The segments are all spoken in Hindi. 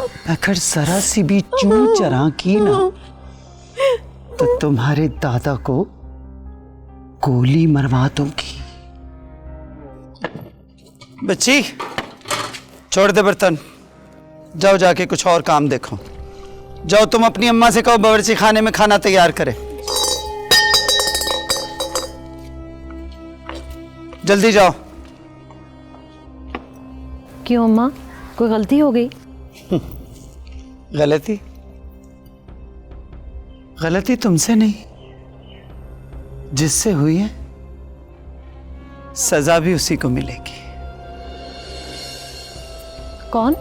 अगर जरा सी भी चूं चरा की ना तो तुम्हारे दादा को गोली मरवा दूंगी। बच्ची छोड़ दे बर्तन, जाओ जाके कुछ और काम देखो। जाओ तुम अपनी अम्मा से कहो बावर्ची खाने में खाना तैयार करे। जल्दी जाओ। क्यों अम्मा, कोई गलती हो गई? गलती? गलती तुमसे नहीं, जिससे हुई है सजा भी उसी को मिलेगी। कौन?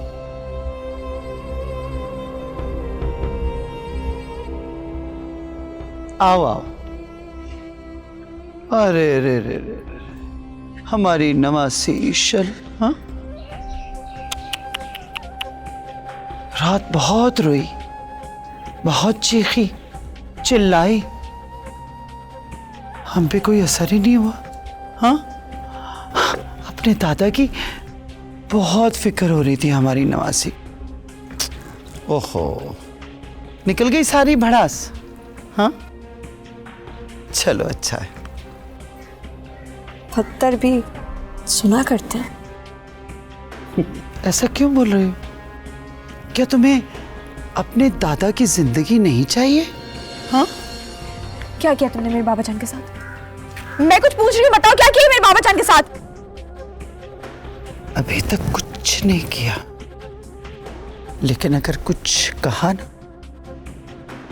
आओ आओ। अरे रे रे रे, हमारी नवासी ईशल। हाँ, रात बहुत रोई, बहुत चीखी, चिल्लाई, हम पे कोई असर ही नहीं हुआ। हाँ, अपने दादा की बहुत फिक्र हो रही थी हमारी नवासी। ओहो, निकल गई सारी भड़ास। हाँ, चलो अच्छा है। पत्थर भी सुना करते हैं। ऐसा क्यों बोल रहे हो? क्या तुम्हें अपने दादा की जिंदगी नहीं चाहिए? हाँ, क्या किया तुमने मेरे बाबा जान के साथ? मैं कुछ पूछ रही हूँ, बताओ क्या किया मेरे बाबा जान के साथ? अभी तक कुछ नहीं किया, लेकिन अगर कुछ कहा ना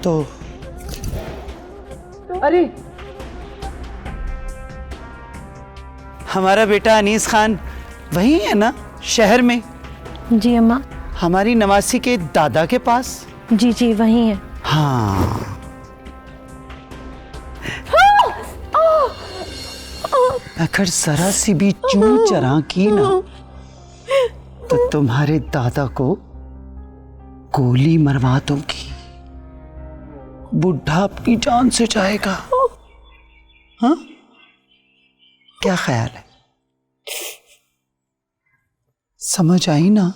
तो अरे हमारा बेटा अनीस खान वही है ना, शहर में? जी अम्मा। हमारी नवासी के दादा के पास? जी जी वही है। हाँ, अगर जरा सी भी चूं चरा की ना तो तुम्हारे दादा को गोली मरवा दूंगी। बुढ़ा अपनी जान से जाएगा। हाँ, क्या ख्याल है? समझ आई ना?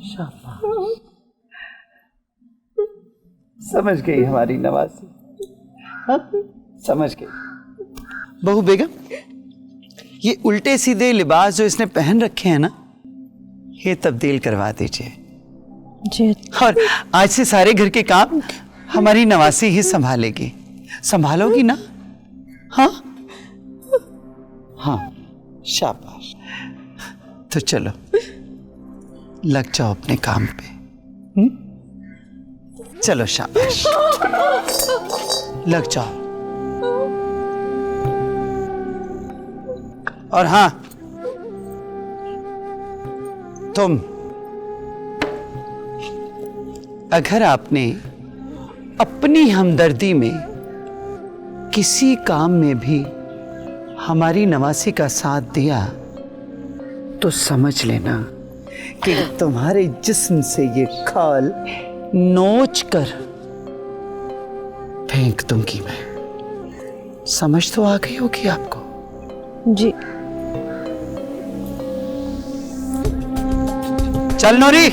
शाबाश, समझ गई हमारी नवासी। हाँ, समझ गई। बहू बेगम, ये उल्टे सीधे लिबास जो इसने पहन रखे हैं ना, ये तब्दील करवा दीजिए। जी। और आज से सारे घर के काम हमारी नवासी ही संभालेगी। संभालोगी ना? हाँ हाँ, शाबाश। तो चलो लग जाओ अपने काम पे। चलो शाबाश, लग जाओ। और हाँ, तुम अगर आपने अपनी हमदर्दी में किसी काम में भी हमारी नवासी का साथ दिया तो समझ लेना कि तुम्हारे जिस्म से ये खाल नोच कर फेंक दूंगी मैं। समझ तो आ गई होगी आपको? जी। चल नूरी।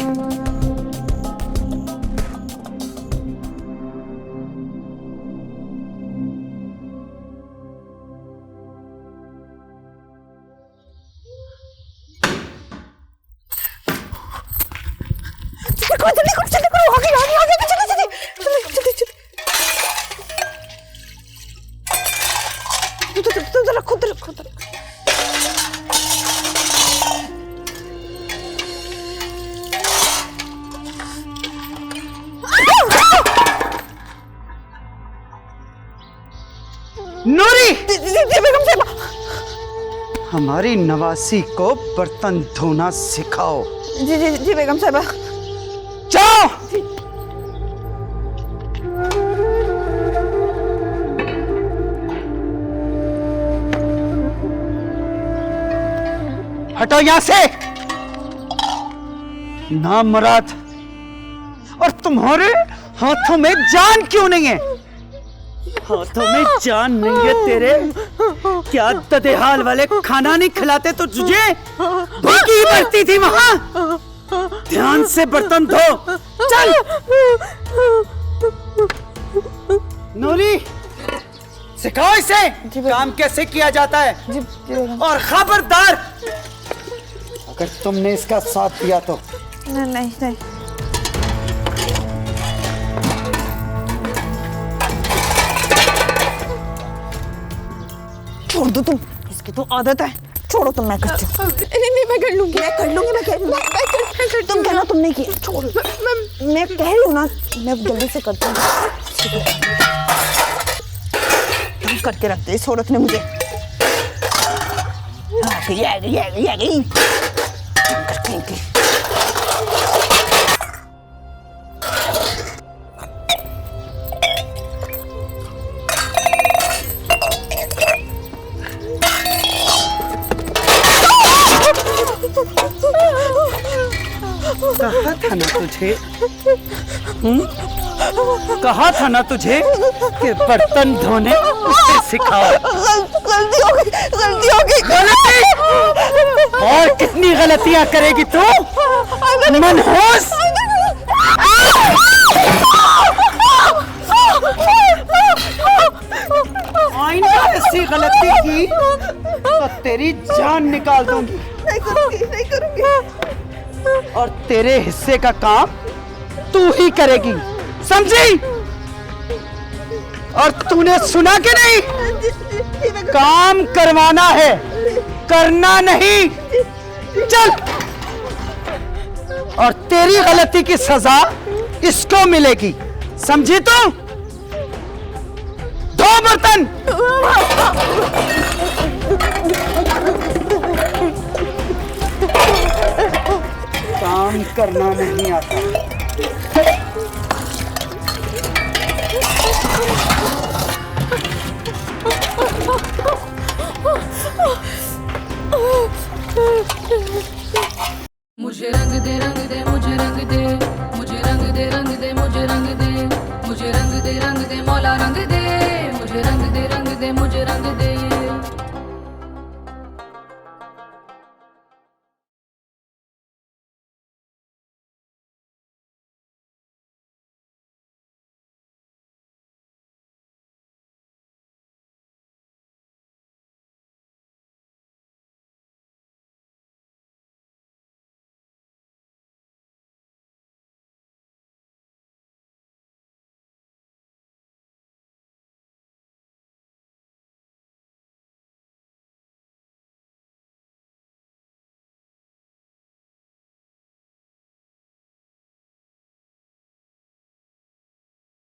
नूरी, हमारी नवासी को बर्तन धोना सिखाओ। जी जी जी बेगम साहबा। जाओ। हटो यहां से, नामराद। और तुम्हारे हाथों में जान क्यों नहीं है? हाथों में जान नहीं है तेरे? क्या ददेहाल वाले खाना नहीं खिलाते तो तुझे भूखी ही मरती थी वहां? ध्यान से बर्तन धो। चल नूरी, सिखाओ इसे काम कैसे किया जाता है। और खबरदार, अगर तुमने इसका साथ दिया तो। नहीं। छोड़ दो तुम, इसकी तो आदत है। छोड़ो तुम, मैं करती हूँ। नहीं, मैं कर लूंगी। तुम कहना तुमने किया। छोड़ो, मैं कह रही हूँ ना, मैं जल्दी से करती हूँ। करके रखते इस औरत ने मुझे। ये गई। कहा था ना तुझे, कहा था ना तुझे कि बर्तन धोने उसे सिखाओ। गलती हो गई। गलती? और कितनी गलतियां करेगी तू मनहूस? आइंदा ऐसी गलती की तो तेरी जान निकाल दूंगी। नहीं करूंगी। और तेरे हिस्से का काम तू ही करेगी, समझी? और तूने सुना कि नहीं? काम करवाना है, करना नहीं। चल। और तेरी गलती की सजा इसको मिलेगी, समझी तू? धो बर्तन। काम करना नहीं आता। मुझे रंग दे, मुझे रंग दे, मुझे रंग दे, मुझे रंग दे, मुझे रंग दे, मौला रंग दे।